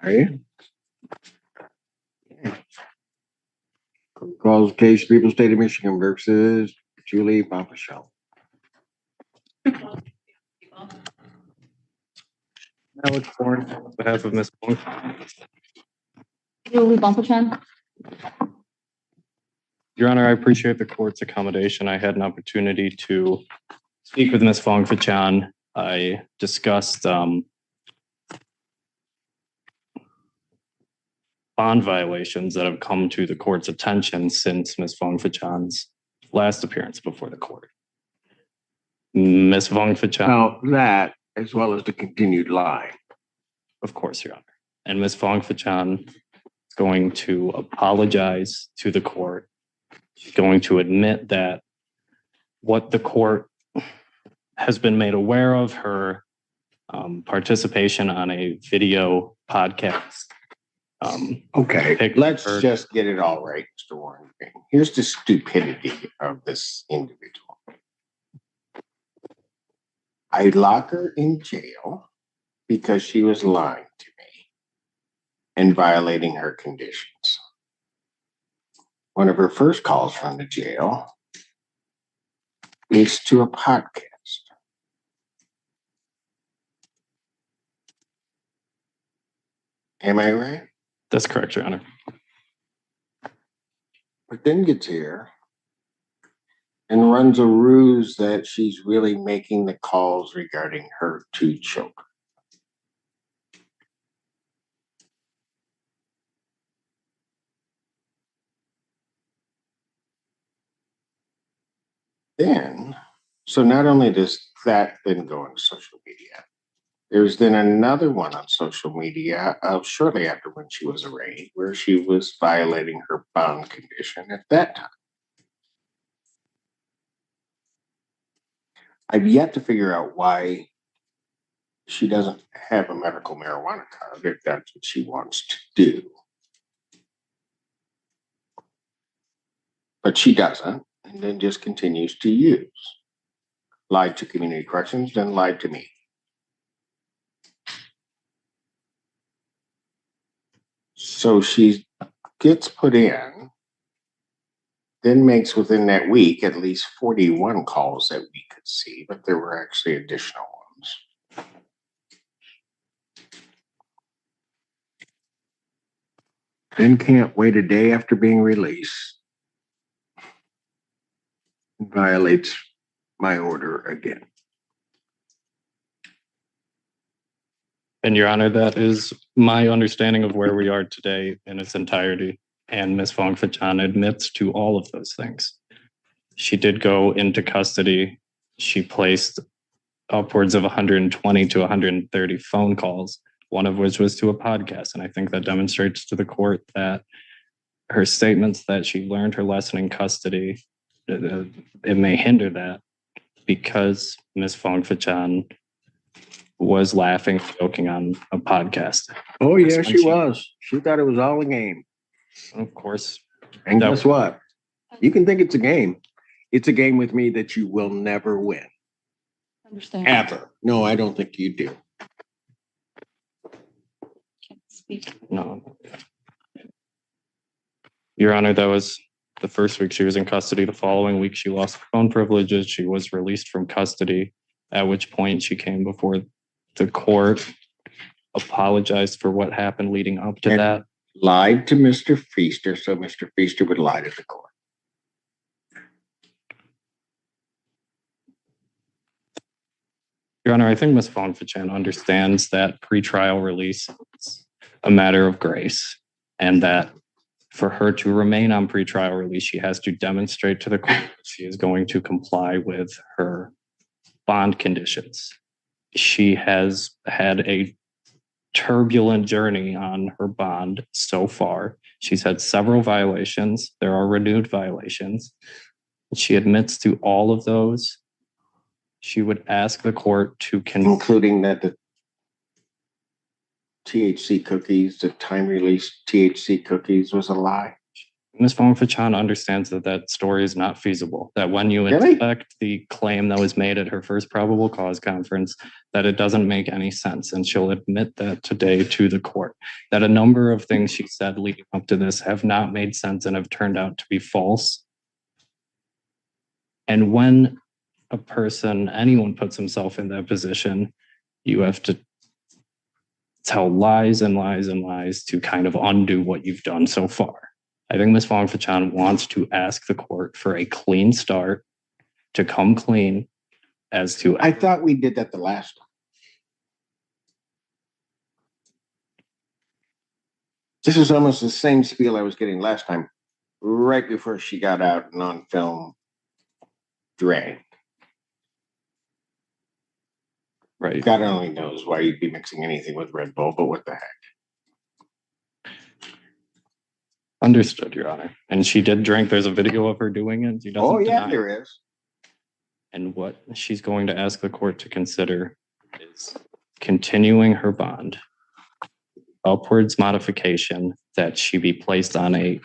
Are you? Yeah. Calls case People State of Michigan versus Julie Bombashell. Alex Bourne, on behalf of Ms. Fong. Julie Bumpachan. Your Honor, I appreciate the court's accommodation. I had an opportunity to speak with Ms. Fong Fachan. I discussed bond violations that have come to the court's attention since Ms. Fong Fachan's last appearance before the court. Ms. Fong Fachan. Now that, as well as the continued lying. Of course, Your Honor. And Ms. Fong Fachan is going to apologize to the court. She's going to admit that what the court has been made aware of, her participation on a video podcast. Okay, let's just get it all right, Mr. Warren. Here's the stupidity of this individual. I lock her in jail because she was lying to me and violating her conditions. One of her first calls from the jail is to a podcast. Am I right? That's correct, Your Honor. But then gets here and runs a ruse that she's really making the calls regarding her two children. Then, so not only does that then go on social media, there's then another one on social media shortly after when she was arraigned, where she was violating her bond condition at that time. I've yet to figure out why she doesn't have a medical marijuana card if that's what she wants to do. But she doesn't, and then just continues to use. Lied to community corrections, then lied to me. So she gets put in, then makes within that week at least 41 calls that we could see, but there were actually additional ones. Then can't wait a day after being released. Violates my order again. And Your Honor, that is my understanding of where we are today in its entirety. And Ms. Fong Fachan admits to all of those things. She did go into custody. She placed upwards of 120 to 130 phone calls, one of which was to a podcast. And I think that demonstrates to the court that her statements that she learned her lesson in custody, it may hinder that because Ms. Fong Fachan was laughing, joking on a podcast. Oh, yeah, she was. She thought it was all a game. Of course. And guess what? You can think it's a game. It's a game with me that you will never win. Understand. Ever. No, I don't think you do. Can't speak. No. Your Honor, that was the first week she was in custody. The following week, she lost phone privileges. She was released from custody, at which point she came before the court, apologized for what happened leading up to that. Lied to Mr. Feaster, so Mr. Feaster would lie to the court. Your Honor, I think Ms. Fong Fachan understands that pretrial release is a matter of grace, and that for her to remain on pretrial release, she has to demonstrate to the court that she is going to comply with her bond conditions. She has had a turbulent journey on her bond so far. She's had several violations. There are renewed violations. She admits to all of those. She would ask the court to including that the THC cookies, the time release THC cookies was a lie. Ms. Fong-Fachan understands that that story is not feasible, that when you Really? inspect the claim that was made at her first probable cause conference, that it doesn't make any sense. And she'll admit that today to the court, that a number of things she said leading up to this have not made sense and have turned out to be false. And when a person, anyone puts himself in that position, you have to tell lies and lies and lies to kind of undo what you've done so far. I think Ms. Fong-Fachan wants to ask the court for a clean start, to come clean as to. I thought we did that the last time. This is almost the same spiel I was getting last time, right before she got out and on film dragged. Right. God only knows why you'd be mixing anything with Red Bull, but what the heck? Understood, Your Honor. And she did drink. There's a video of her doing it. She doesn't Oh, yeah, deny. there is. And what she's going to ask the court to consider is continuing her bond, upwards modification, that she be placed on a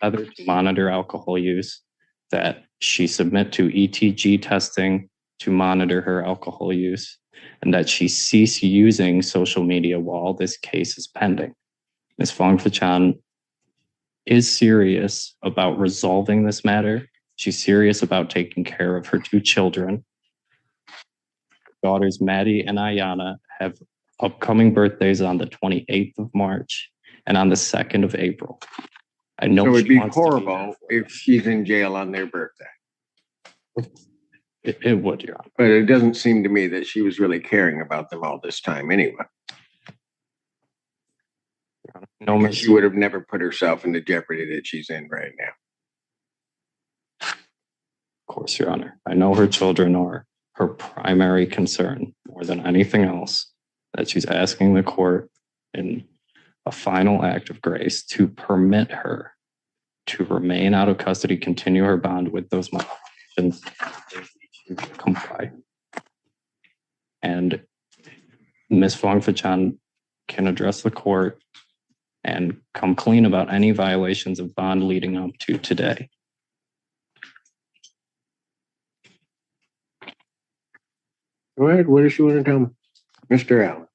other to monitor alcohol use, that she submit to ETG testing to monitor her alcohol use, and that she cease using social media while this case is pending. Ms. Fong-Fachan is serious about resolving this matter. She's serious about taking care of her two children. Daughters Maddie and Ayana have upcoming birthdays on the 28th of March and on the 2nd of April. I know So it would she be wants to there horrible for them. if she's in jail on their birthday. It would, Your Honor. But it doesn't seem to me that she was really caring about them all this time anyway. No, Because she would have never put herself in the jeopardy that she's in right now. Of course, Your Honor. I know her children are her primary concern more than anything else, that she's asking the court in a final act of grace to permit her to remain out of custody, continue her bond with those modifications, comply. And Ms. Fong-Fachan can address the court and come clean about any violations of bond leading up to today. Go ahead. What does she want to tell me? Mr. Allen.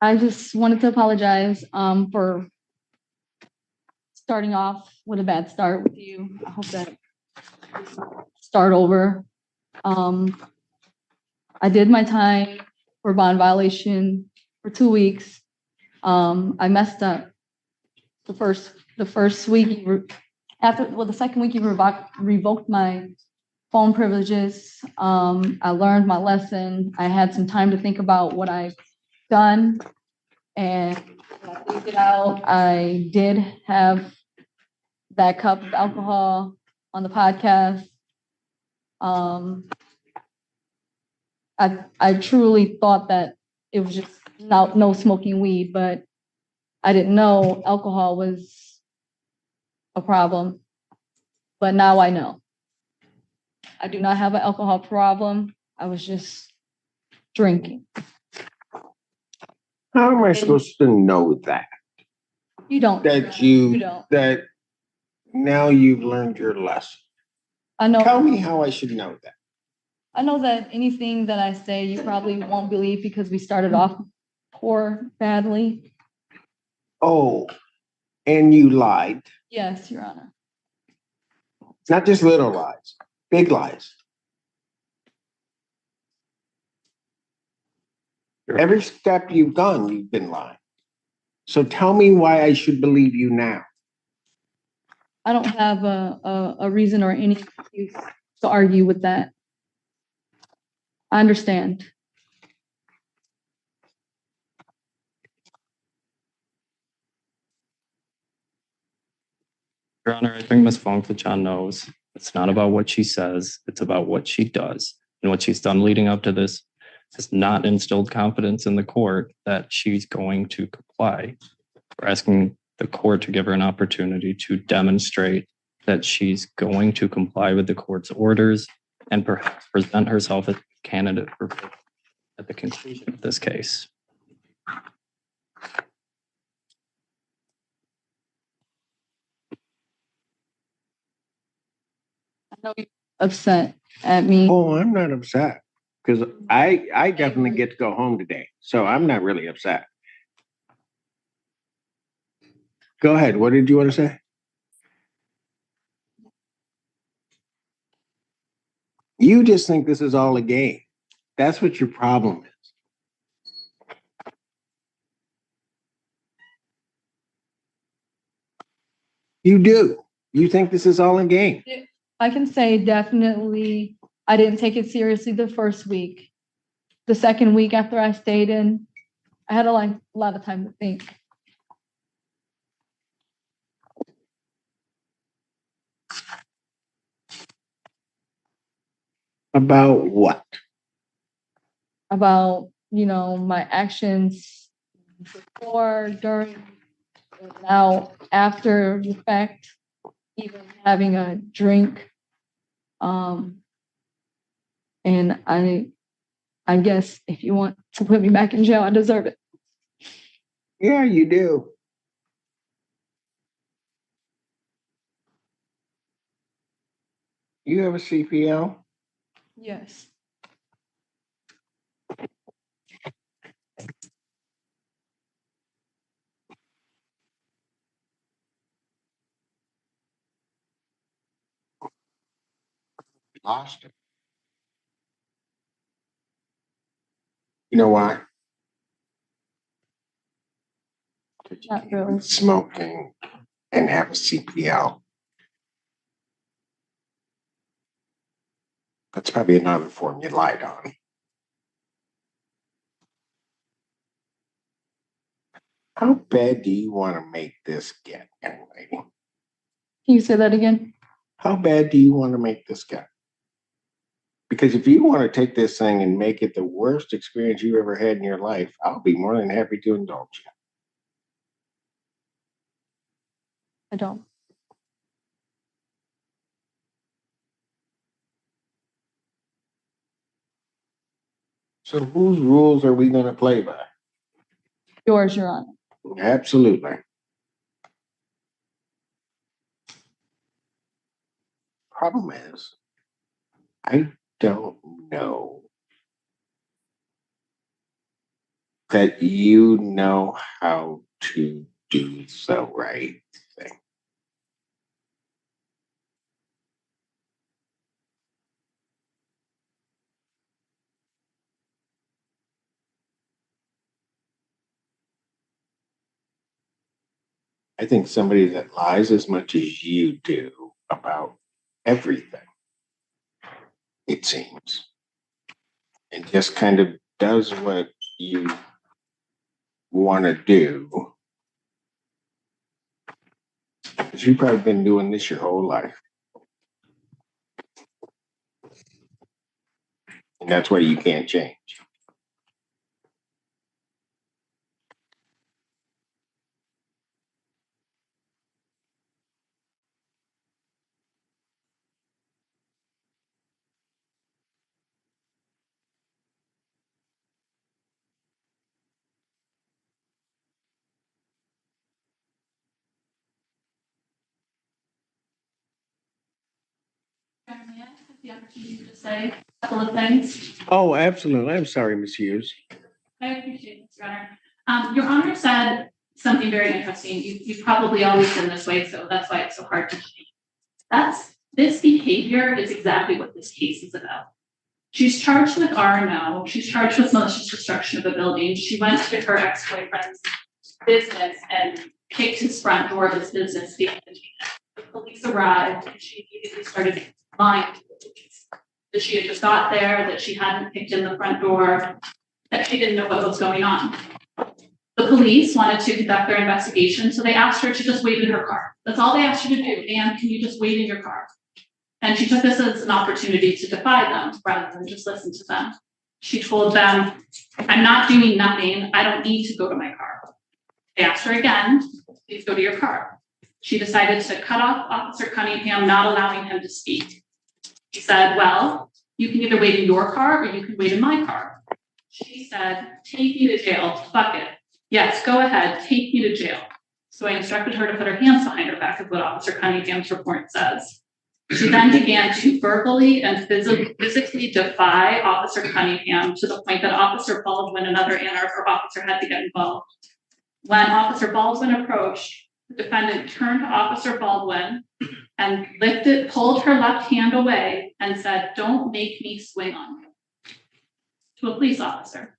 I just wanted to apologize for starting off with a bad start with you. I hope that start over. I did my time for bond violation for 2 weeks. I messed up the first week. The second week you revoked my phone privileges. I learned my lesson. I had some time to think about what I've done, and when I figured it out, I did have that cup of alcohol on the podcast. I truly thought that it was just no smoking weed, but I didn't know alcohol was a problem. But now I know. I do not have an alcohol problem. I was just drinking. How am I supposed to know that? You don't. You don't. That now you've learned your lesson. I know. Tell me how I should know that. I know that anything that I say, you probably won't believe because we started off badly. Oh, and you lied. Yes, Your Honor. Not just little lies, big lies. Every step you've gone, you've been lying. So tell me why I should believe you now. I don't have a reason or any excuse to argue with that. I understand. Your Honor, I think Ms. Fong-Fachan knows it's not about what she says, it's about what she does. And what she's done leading up to this has not instilled confidence in the court that she's going to comply. We're asking the court to give her an opportunity to demonstrate that she's going to comply with the court's orders and perhaps present herself as a candidate for at the conclusion of this case. know you're upset at me. Oh, I'm not upset because I definitely get to go home today. So I'm not really upset. Go ahead. What did you want to say? You just think this is all a game. That's what your problem is. You do. You think this is all a game. I can say definitely I didn't take it seriously the first week. The second week after I stayed in, I had a lot of time to think. About what? About, my actions before, during, and now after the fact, even having a drink. And I guess if you want to put me back in jail, I deserve it. Yeah, you do. You have a CPL? Yes. Lost it. You know why? Not really. Smoking and have a CPL. That's probably another form you lied on. How bad do you want to make this get anyway? Can you say that again? How bad do you want to make this get? Because if you want to take this thing and make it the worst experience you ever had in your life, I'll be more than happy to indulge you. I don't. So whose rules are we going to play by? Yours, Your Honor. Absolutely. Problem is, I don't know that you know how to do the right thing. I think somebody that lies as much as you do about everything, it seems, and just kind of does what you want to do. Because you've probably been doing this your whole life. And that's why you can't change. May I have the opportunity to say a couple of things? Oh, absolutely. I'm sorry, Ms. Hughes. I appreciate this, Your Honor. Your Honor said something very interesting. You've probably always been this way, so that's why it's so hard to change. This behavior is exactly what this case is about. She's charged with R&O. She's charged with malicious destruction of a building. She went to her ex-boyfriend's business and kicked his front door of his business. The police arrived and she immediately started lying to the police that she had just got there, that she hadn't kicked in the front door, that she didn't know what was going on. The police wanted to conduct their investigation, so they asked her to just wait in her car. That's all they asked her to do. And can you just wait in your car? And she took this as an opportunity to defy them rather than just listen to them. She told them, I'm not doing nothing. I don't need to go to my car. They asked her again, please go to your car. She decided to cut off Officer Cunningham, not allowing him to speak. She said, well, you can either wait in your car or you can wait in my car. She said, take me to jail, fuck it. Yes, go ahead, take me to jail. So I instructed her to put her hands behind her back, is what Officer Cunningham's report says. She then began to verbally and physically defy Officer Cunningham to the point that Officer Baldwin, another Ann Arbor officer, had to get involved. When Officer Baldwin approached, the defendant turned to Officer Baldwin and pulled her left hand away and said, "Don't make me swing on you," to a police officer.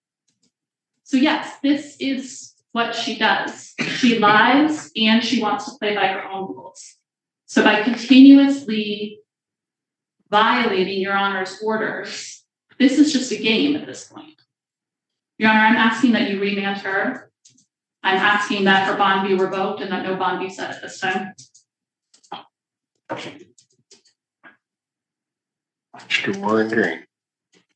So yes, this is what she does. She lies and she wants to play by her own rules. So by continuously violating Your Honor's orders, this is just a game at this point. Your Honor, I'm asking that you remand her. I'm asking that her bond be revoked and that no bond be set at this time. Mr. Warren Green.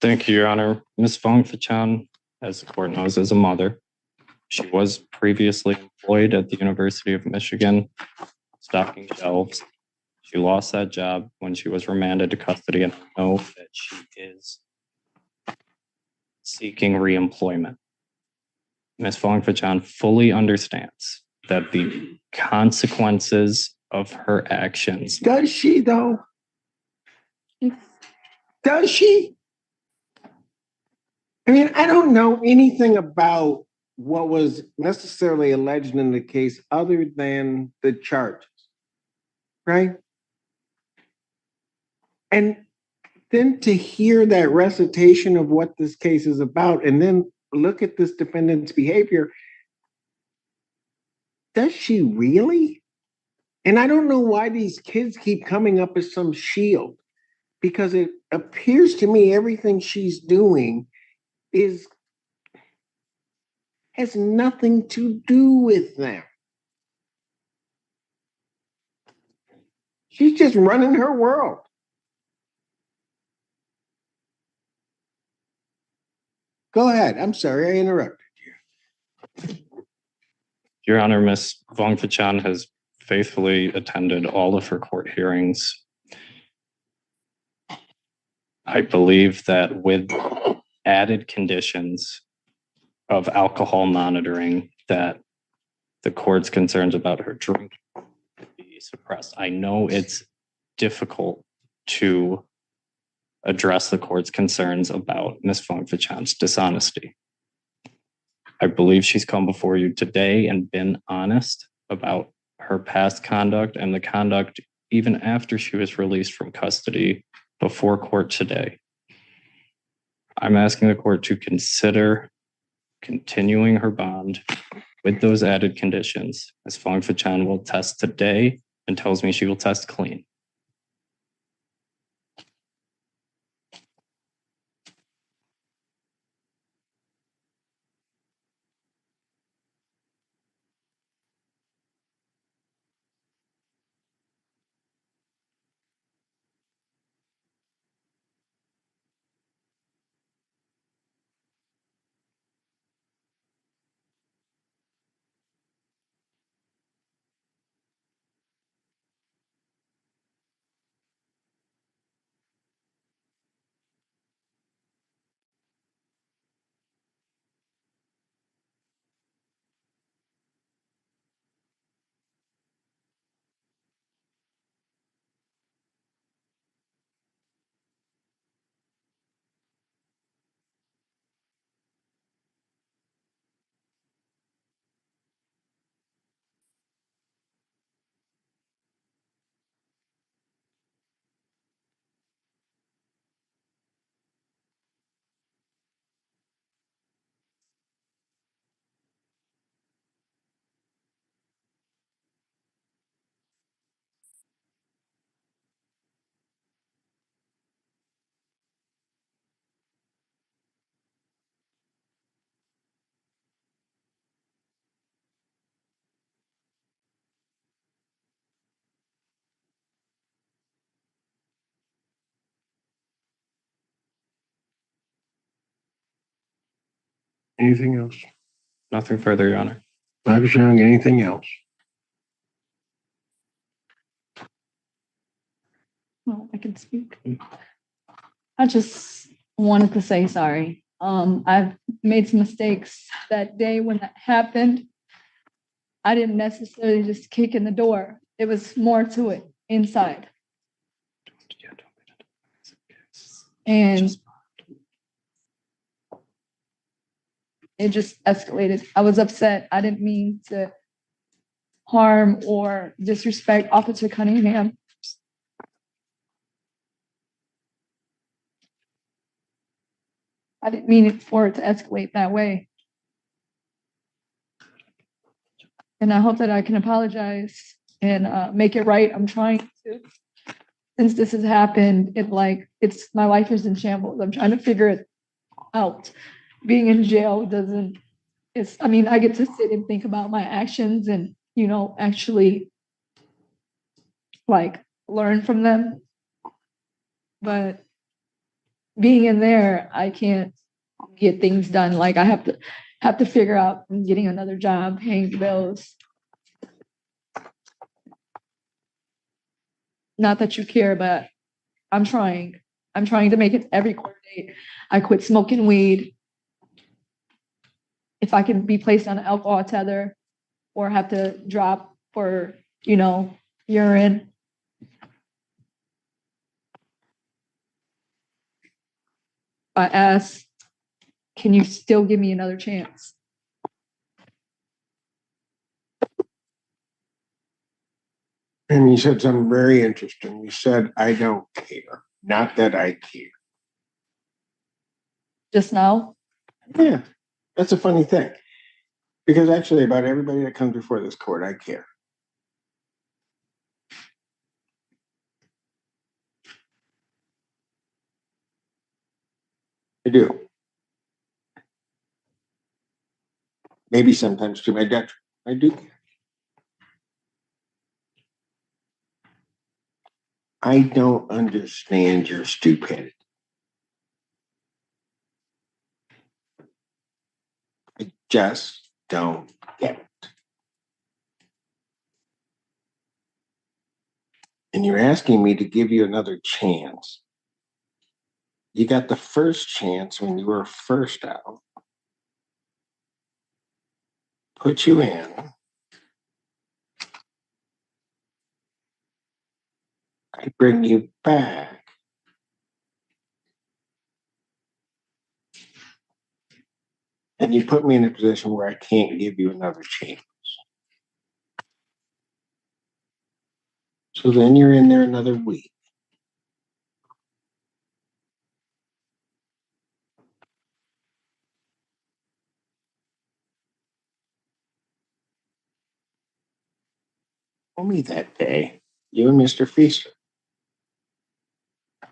Thank you, Your Honor. Ms. Fong-Fachan, as the court knows, is a mother. She was previously employed at the University of Michigan, stocking shelves. She lost that job when she was remanded to custody, and I know that she is seeking reemployment. Ms. Fong-Fachan fully understands that the consequences of her actions. Does she though? Does she? I mean, I don't know anything about what was necessarily alleged in the case other than the charges, right? And then to hear that recitation of what this case is about and then look at this defendant's behavior, does she really? And I don't know why these kids keep coming up as some shield, because it appears to me everything she's doing has nothing to do with them. She's just running her world. Go ahead. I'm sorry, I interrupted you. Your Honor, Ms. Fong-Fachan has faithfully attended all of her court hearings. I believe that with added conditions of alcohol monitoring, that the court's concerns about her drinking could be suppressed. I know it's difficult to address the court's concerns about Ms. Fong-Fachan's dishonesty. I believe she's come before you today and been honest about her past conduct and the conduct even after she was released from custody before court today. I'm asking the court to consider continuing her bond with those added conditions. Ms. Fong-Fachan will test today and tells me she will test clean. Anything else? Nothing further, Your Honor. Dr. Young, anything else? Well, I can speak. I just wanted to say sorry. I've made some mistakes that day when that happened. I didn't necessarily just kick in the door. It was more to it inside. And it just escalated. I was upset. I didn't mean to harm or disrespect Officer Cunningham. I didn't mean it for it to escalate that way. And I hope that I can apologize and make it right. I'm trying to. Since this has happened, my life is in shambles. I'm trying to figure it out. Being in jail I get to sit and think about my actions and, actually learn from them. But being in there, I can't get things done. I have to figure out getting another job, paying the bills. Not that you care, but I'm trying. I'm trying to make it every court date. I quit smoking weed. If I can be placed on an alcohol tether or have to drop for, urine. I asked, can you still give me another chance? And you said something very interesting. You said, I don't care. Not that I care. Just now? Yeah, that's a funny thing. Because actually, about everybody that comes before this court, I care. I do. Maybe sometimes to my detriment. I do care. I don't understand your stupidity. I just don't get it. And you're asking me to give you another chance. You got the first chance when you were first out. Put you in. I bring you back. And you put me in a position where I can't give you another chance. So then you're in there another week. Told me that day, you and Mr. Feaster,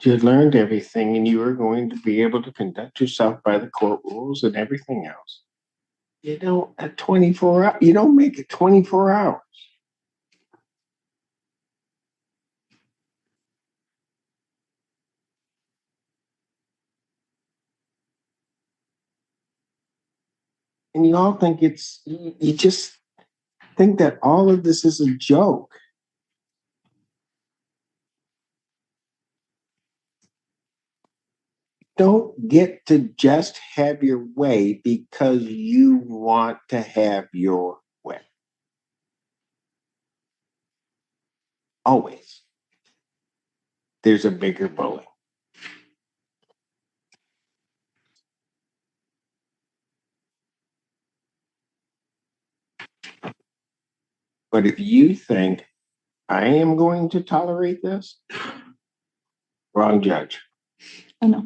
you had learned everything and you were going to be able to conduct yourself by the court rules and everything else. You don't at 24 hours, you don't make it 24 hours. And you all think you just think that all of this is a joke. Don't get to just have your way because you want to have your way. Always. There's a bigger bully. But if you think I am going to tolerate this, wrong judge. I know.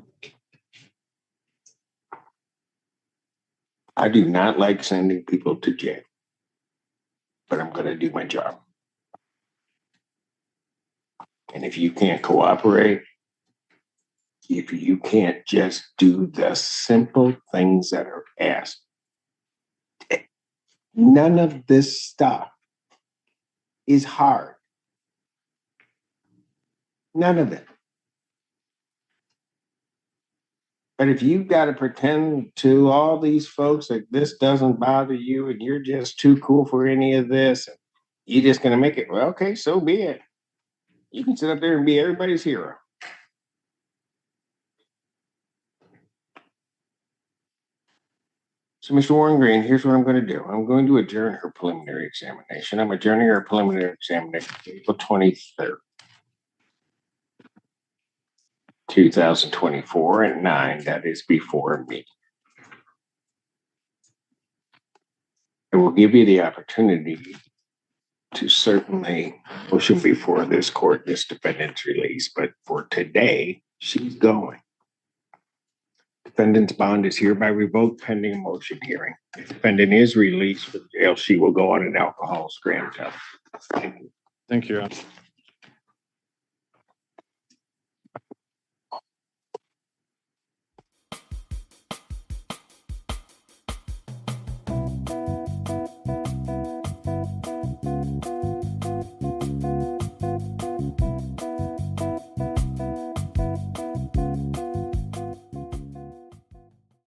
I do not like sending people to jail, but I'm going to do my job. And if you can't cooperate, if you can't just do the simple things that are asked, none of this stuff is hard. None of it. But if you've got to pretend to all these folks that this doesn't bother you and you're just too cool for any of this, and you're just going to make it, well, okay, so be it. You can sit up there and be everybody's hero. So, Mr. Warren Green, here's what I'm going to do. I'm going to adjourn her preliminary examination. I'm adjourning her preliminary examination April 23rd. 2024 at 9. That is before me. It will give you the opportunity to certainly motion before this court, this defendant's release. But for today, she's going. Defendant's bond is hereby revoked pending a motion hearing. If defendant is released from jail, she will go on an alcohol scram test. Thank you. Thank you, Your Honor.